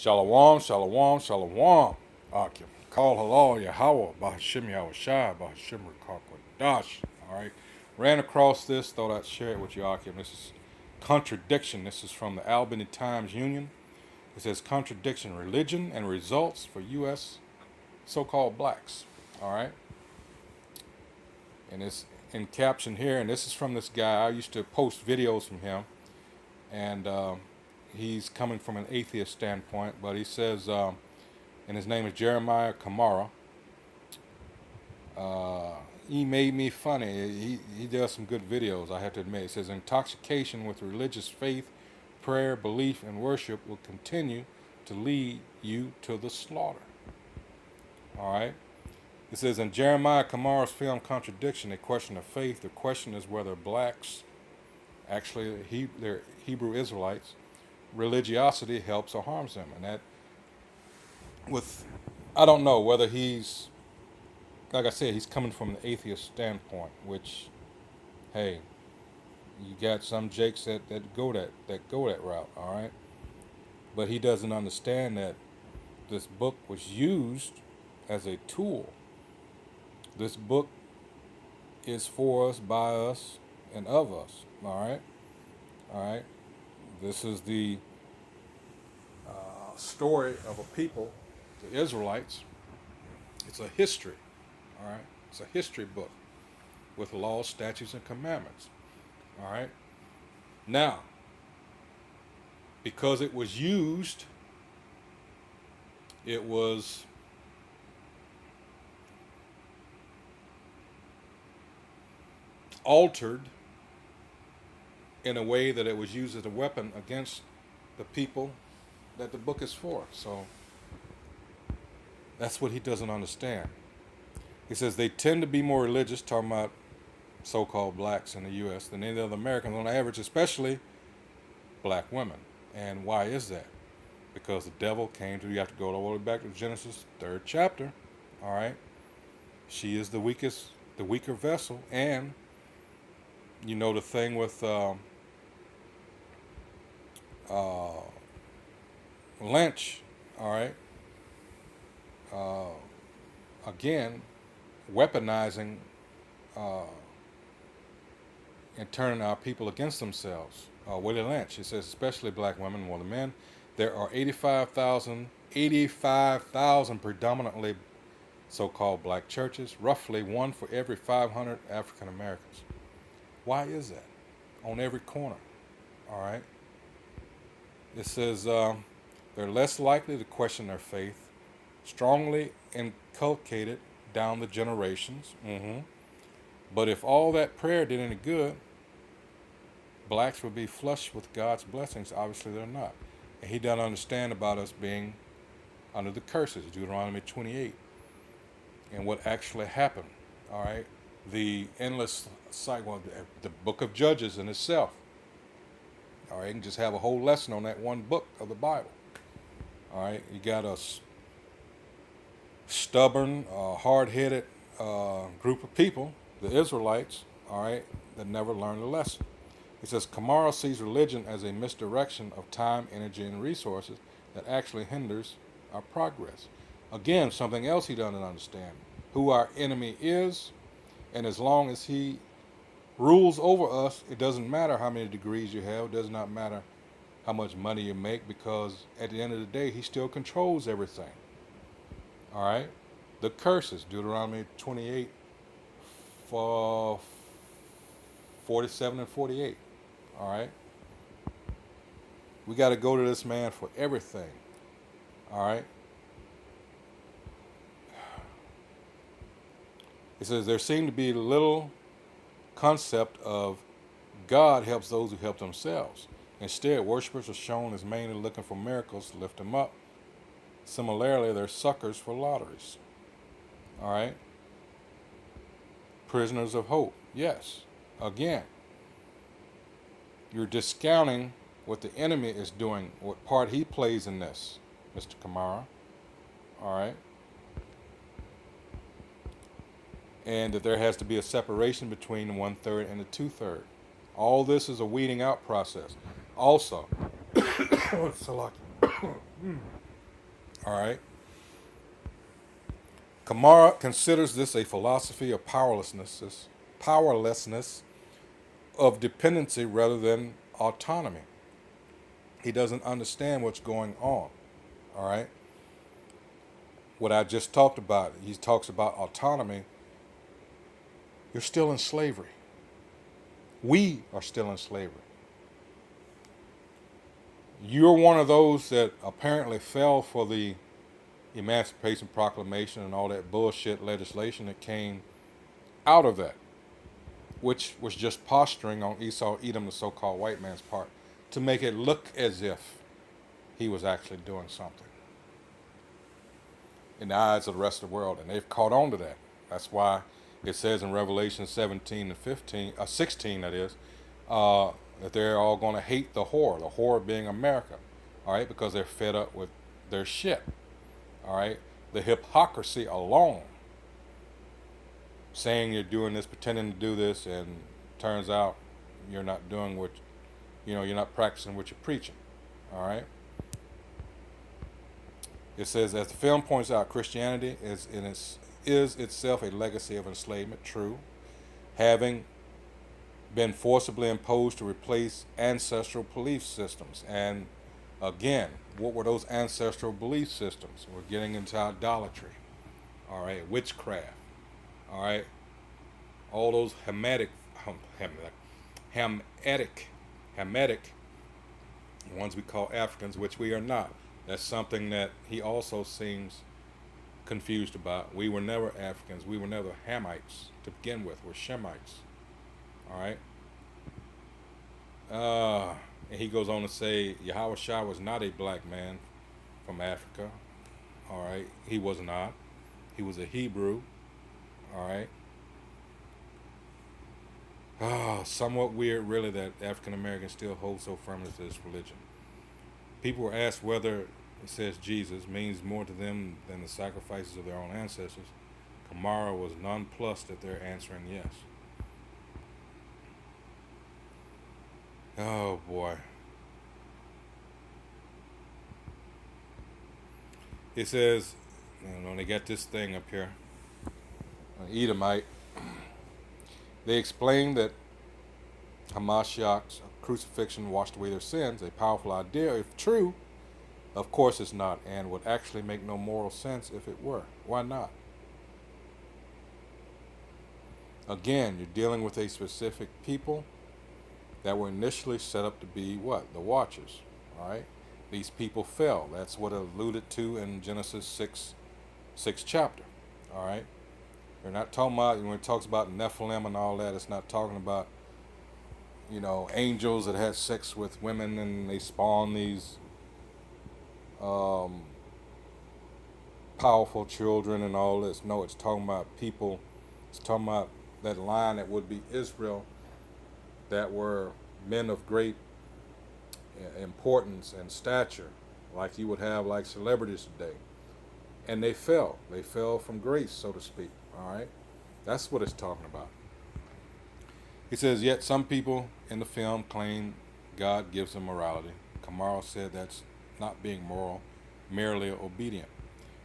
Shalom, shalom, shalom. Akim. Call halal Yahweh, Bahashim Yahushai, Bahashim Rakakwadash. Alright. Ran across this, thought I'd share it with you, Akim. This is contradiction. This is from the Albany Times Union. It says contradiction, religion and results for U.S. so-called blacks. Alright. And it's in caption here, and this is from this guy. I used to post videos from him, and he's coming from an atheist standpoint, but he says, and his name is Jeremiah Camara. He made me funny. He does some good videos, I have to admit. It says, intoxication with religious faith, prayer, belief, and worship will continue to lead you to the slaughter. All right. It says, in Jeremiah Camara's film Contradiction, A Question of Faith, the question is whether blacks, actually they're Hebrew Israelites, religiosity helps or harms them. And that, I don't know whether he's, like I said, he's coming from an atheist standpoint, which, hey, you got some jakes that go that route, all right? But he doesn't understand that this book was used as a tool. This book is for us, by us, and of us, all right? All right? This is the story of a people, the Israelites. It's a history, all right? It's a history book with laws, statutes, and commandments, all right? Now, because it was used, it was altered in a way that it was used as a weapon against the people that the book is for. So that's what he doesn't understand. He says they tend to be more religious, talking about so-called blacks in the U.S., than any other Americans on average, especially black women. And why is that? Because the devil came to, you have to go all the way back to Genesis 3rd chapter, all right? She is the weaker vessel, and you know the thing with Lynch, all right? Again, weaponizing and turning our people against themselves. Willie Lynch, he says, especially black women more than men. There are 85,000 predominantly so-called black churches, roughly one for every 500 African Americans. Why is that? On every corner, all right? It says they're less likely to question their faith, strongly inculcated down the generations. But if all that prayer did any good, blacks would be flush with God's blessings. Obviously, they're not. And he doesn't understand about us being under the curses, Deuteronomy 28, and what actually happened. All right, the endless cycle, the book of Judges in itself. All right, you can just have a whole lesson on that one book of the Bible. All right, you got a stubborn, hard-headed group of people, the Israelites, all right, that never learned a lesson. He says, Camara sees religion as a misdirection of time, energy, and resources that actually hinders our progress. Again, something else he doesn't understand. Who our enemy is, and as long as he rules over us, it doesn't matter how many degrees you have, it does not matter how much money you make, because at the end of the day, he still controls everything. All right? The curses, Deuteronomy 28, 47 and 48. All right? We got to go to this man for everything. All right? It says there seemed to be little concept of God helps those who help themselves. Instead, worshipers are shown as mainly looking for miracles to lift them up. Similarly, they're suckers for lotteries. All right? Prisoners of hope. Yes. Again, you're discounting what the enemy is doing, what part he plays in this, Mr. Camara. All right? And that there has to be a separation between the 1/3 and the 2/3. All this is a weeding out process. Also, All right. Camara considers this a philosophy of powerlessness of dependency rather than autonomy. He doesn't understand what's going on. All right. What I just talked about, he talks about autonomy. You're still in slavery. We are still in slavery. You're one of those that apparently fell for the Emancipation Proclamation and all that bullshit legislation that came out of that, which was just posturing on Esau Edom, the so-called white man's part, to make it look as if he was actually doing something in the eyes of the rest of the world, and they've caught on to that. That's why it says in Revelation 17 and 16, that is, that they're all going to hate the whore being America, all right, because they're fed up with their shit, all right. The hypocrisy alone, saying you're doing this, pretending to do this, and turns out you're not doing what, you're not practicing what you're preaching, all right. It says, as the film points out, Christianity is itself a legacy of enslavement, true, having been forcibly imposed to replace ancestral belief systems. And again, what were those ancestral belief systems? We're getting into idolatry, all right, witchcraft, all right, all those Hamitic ones we call Africans, which we are not. That's something that he also seems confused about. We were never Africans. We were never Hamites to begin with. We're Shemites. All right. And he goes on to say Yahweh Shah was not a black man from Africa. All right. He was not. He was a Hebrew. All right. Somewhat weird, really, that African Americans still hold so firmly to this religion. People were asked whether it says Jesus means more to them than the sacrifices of their own ancestors. Camara was nonplussed that they're answering yes. Oh boy. It says, they got this thing up here, an Edomite. They explained that Hamashiach's crucifixion washed away their sins, a powerful idea. If true, of course it's not, and would actually make no moral sense if it were. Why not? Again, you're dealing with a specific people that were initially set up to be what? The Watchers, all right? These people fell. That's what alluded to in Genesis 6 chapter, all right? We're not talking about, when it talks about Nephilim and all that, it's not talking about, angels that had sex with women and they spawn these powerful children and all this. No, it's talking about people. It's talking about that line that would be Israel, that were men of great importance and stature, like you would have like celebrities today. And they fell. They fell from grace, so to speak. All right? That's what it's talking about. He says, yet some people in the film claim God gives them morality. Camara said that's not being moral, merely obedient.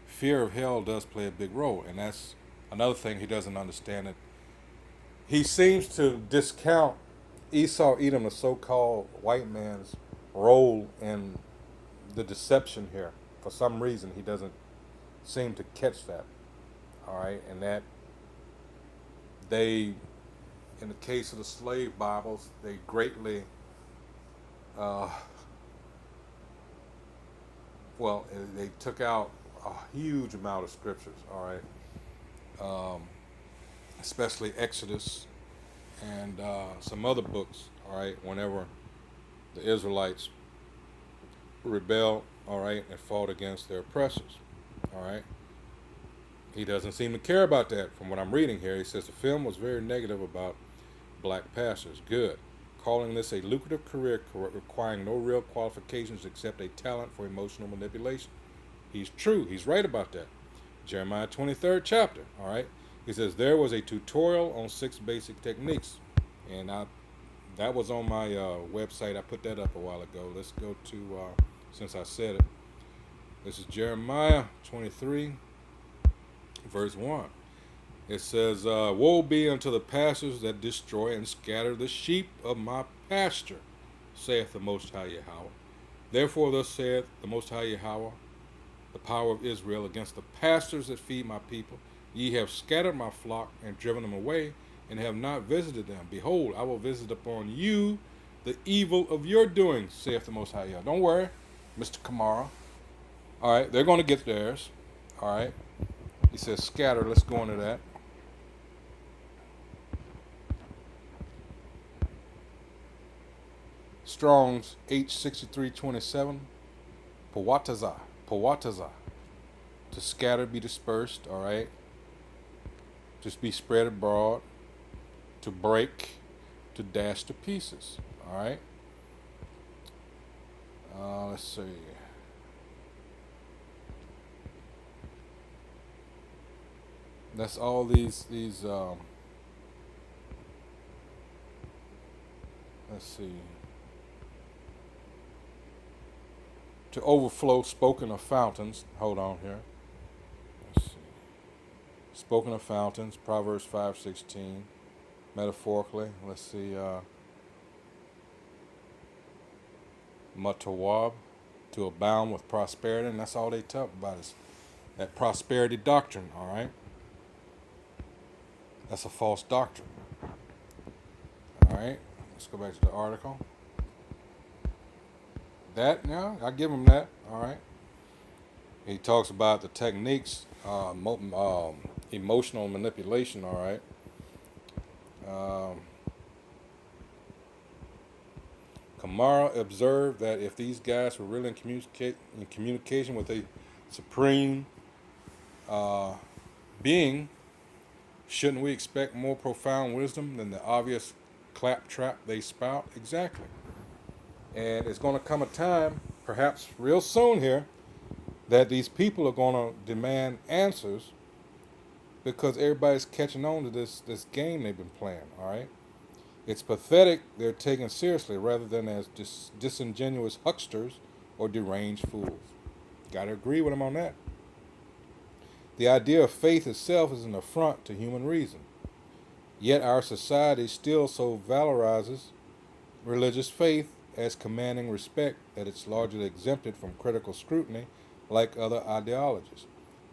Fear of hell does play a big role, and that's another thing he doesn't understand. It. He seems to discount Esau Edom, the so-called white man's role in the deception here. For some reason, he doesn't seem to catch that. All right, and that they, in the case of the slave Bibles, they greatly, they took out a huge amount of scriptures. All right, especially Exodus and some other books. All right, whenever the Israelites rebelled, all right, and fought against their oppressors. All right. He doesn't seem to care about that from what I'm reading here. He says the film was very negative about black pastors. Good. Calling this a lucrative career requiring no real qualifications except a talent for emotional manipulation. He's true. He's right about that. Jeremiah 23rd chapter. All right. He says there was a tutorial on 6 basic techniques. And that was on my website. I put that up a while ago. Let's go to, since I said it. This is Jeremiah 23, verse 1. It says, Woe be unto the pastors that destroy and scatter the sheep of my pasture, saith the Most High Yahweh. Therefore thus saith the Most High Yahweh, the power of Israel, against the pastors that feed my people. Ye have scattered my flock and driven them away, and have not visited them. Behold, I will visit upon you the evil of your doings, saith the Most High Yahweh. Don't worry, Mr. Camara. All right, they're going to get theirs. All right. He says scatter. Let's go into that. Strong's H6327. Powataza. To scatter, be dispersed. All right. Just be spread abroad. To break, to dash to pieces. All right. Let's see. That's all these let's see. To overflow, spoken of fountains. Hold on here. Let's see. Spoken of fountains, Proverbs 5:16. Metaphorically, let's see. Matawab, to abound with prosperity, and that's all they talk about is that prosperity doctrine. All right. That's a false doctrine. All right. Let's go back to the article. That, yeah, I give him that. All right. He talks about the techniques, emotional manipulation. All right. Camara observed that if these guys were really in communication with a supreme being, shouldn't we expect more profound wisdom than the obvious claptrap they spout? Exactly. And it's going to come a time, perhaps real soon here, that these people are going to demand answers because everybody's catching on to this game they've been playing, all right? It's pathetic they're taken seriously rather than as disingenuous hucksters or deranged fools. Got to agree with him on that. The idea of faith itself is an affront to human reason. Yet our society still so valorizes religious faith as commanding respect that it's largely exempted from critical scrutiny like other ideologies.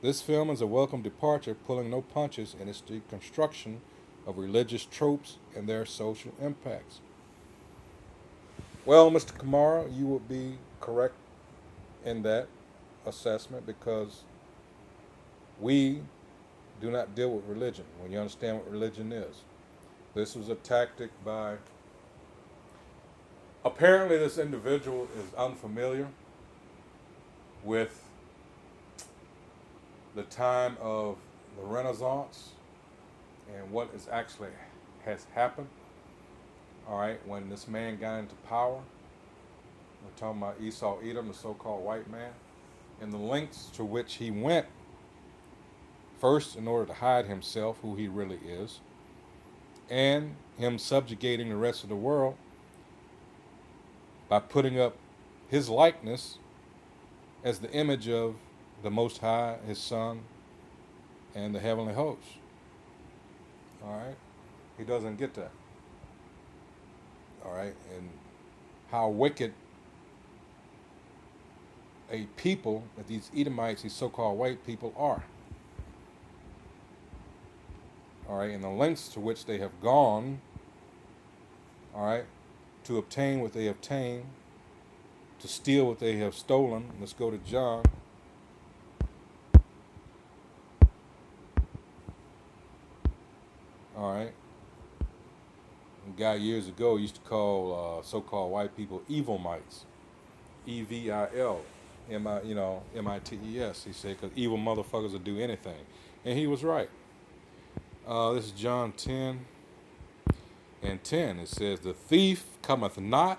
This film is a welcome departure, pulling no punches in its deconstruction of religious tropes and their social impacts. Well, Mr. Camara, you would be correct in that assessment because we do not deal with religion when you understand what religion is. This was a tactic by. Apparently, this individual is unfamiliar with the time of the Renaissance and what is actually has happened. All right, when this man got into power, we're talking about Esau Edom, the so-called white man, and the lengths to which he went. First, in order to hide himself, who he really is, and him subjugating the rest of the world by putting up his likeness as the image of the Most High, his Son, and the heavenly host. All right? He doesn't get that. All right? And how wicked a people that these Edomites, these so-called white people, are. All right? And the lengths to which they have gone, all right, to obtain what they obtain, to steal what they have stolen. Let's go to John. All right. A guy years ago used to call so-called white people evil mites. EVIL, He said, because evil motherfuckers will do anything. And he was right. This is John 10 and 10. It says, the thief cometh not,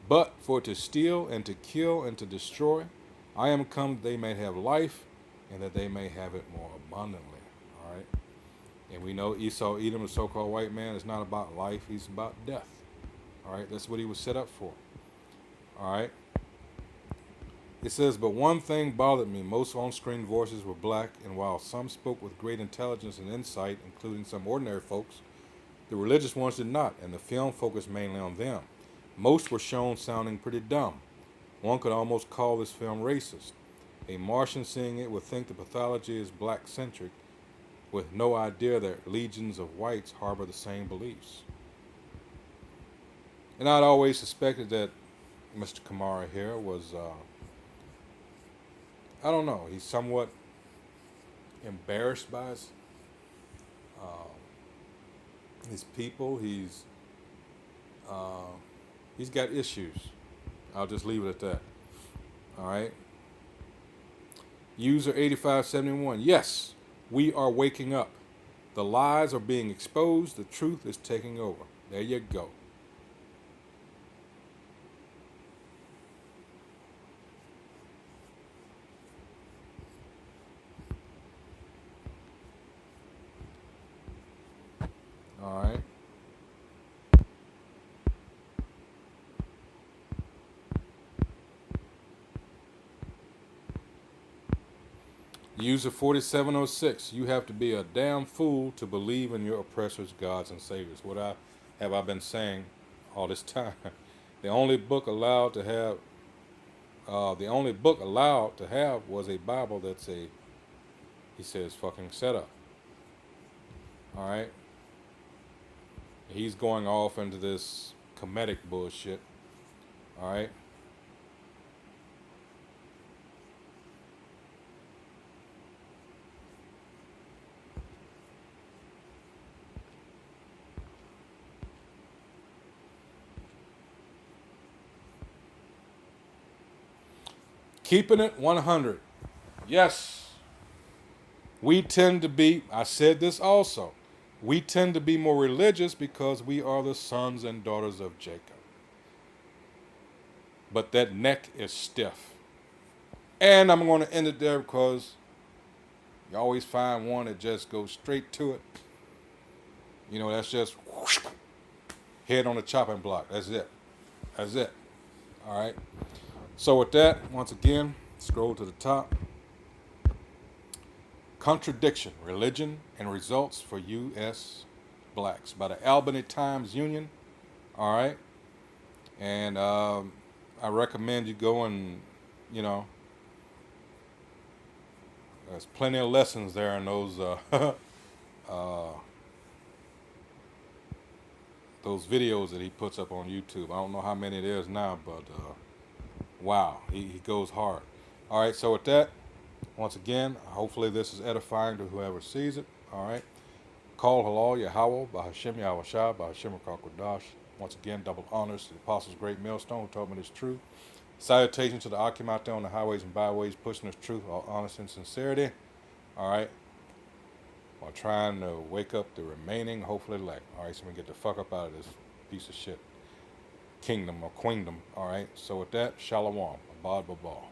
but for to steal and to kill and to destroy. I am come that they may have life, and that they may have it more abundantly. All right. And we know Esau Edom, the so-called white man, is not about life, he's about death. All right, that's what he was set up for. All right. It says, but one thing bothered me. Most on-screen voices were black, and while some spoke with great intelligence and insight, including some ordinary folks, the religious ones did not, and the film focused mainly on them. Most were shown sounding pretty dumb. One could almost call this film racist. A Martian seeing it would think the pathology is black-centric, with no idea that legions of whites harbor the same beliefs. And I'd always suspected that Mr. Camara here was, I don't know, he's somewhat embarrassed by his people. He's got issues. I'll just leave it at that. All right. User 8571. Yes, we are waking up. The lies are being exposed. The truth is taking over. There you go. All right. User 4706. You have to be a damn fool to believe in your oppressors, gods, and saviors. What I been saying all this time? The only book allowed to have, was a Bible that's a, he says, fucking setup. All right. He's going off into this comedic bullshit. All right. Keeping it 100. Yes. We tend to be, I said this also, we tend to be more religious because we are the sons and daughters of Jacob. But that neck is stiff. And I'm going to end it there because you always find one that just goes straight to it. You know, that's just whoosh, head on the chopping block. That's it. That's it. All right. So with that, once again, scroll to the top. Contradiction, Religion and Results for U.S. Blacks by the Albany Times Union. All right. And I recommend you go and, you know, there's plenty of lessons there in those those videos that he puts up on YouTube. I don't know how many it is now, but wow, he goes hard. All right, so with that, once again, hopefully this is edifying to whoever sees it. All right. Call halal Yahweh, Bahashim Yahushua, Bahashim Kakodash. Once again, double honors to the Apostles' Great Millstone who told me this truth. Salutations to the Akim out there on the highways and byways pushing this truth, all honesty and sincerity. All right. While trying to wake up the remaining, hopefully elect. All right, so we can get the fuck up out of this piece of shit kingdom or queendom. All right. So with that, shalom, abad babal.